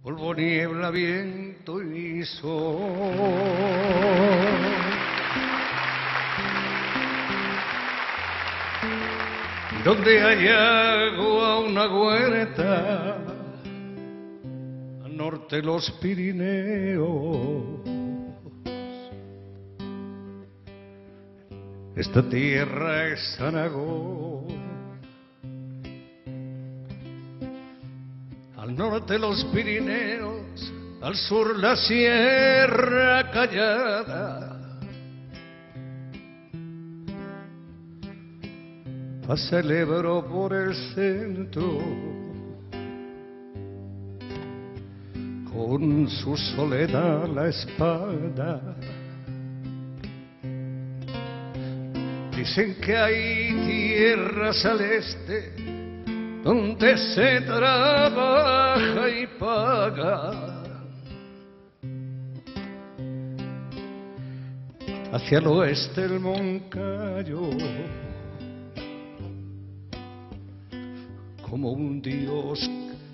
polvo, niebla, viento y sol. Donde hay agua, una huerta, al norte los Pirineos. Esta tierra es Aragón, al norte los Pirineos, al sur la Sierra Callada. Pasa el Ebro por el centro, con su soledad a la espalda. Dicen que hay tierras al este donde se trabaja y paga. Hacia el oeste el Moncayo, como un Dios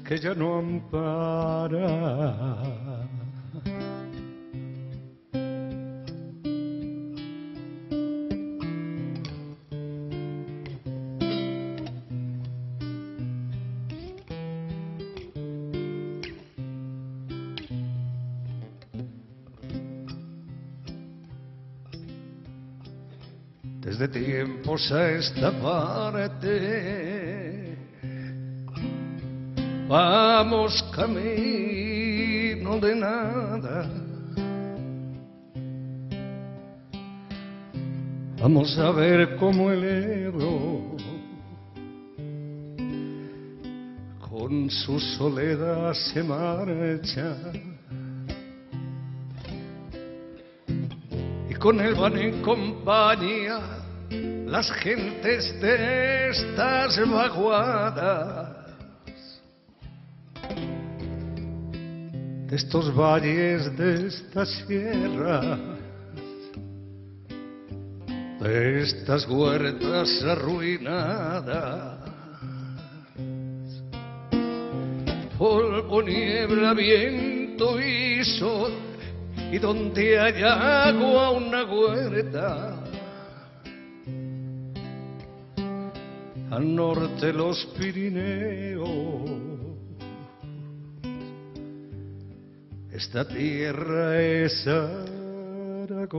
que ya no ampara. Desde tiempos a esta parte vamos camino de nada. Vamos a ver cómo el Ebro con su soledad se marcha, y con él van en compañía las gentes de estas vaguadas, de estos valles, de estas sierras, de estas huertas arruinadas. Polvo, niebla, viento y sol, y donde hay agua una huerta. Al norte los Pirineos, esta tierra es Aragón.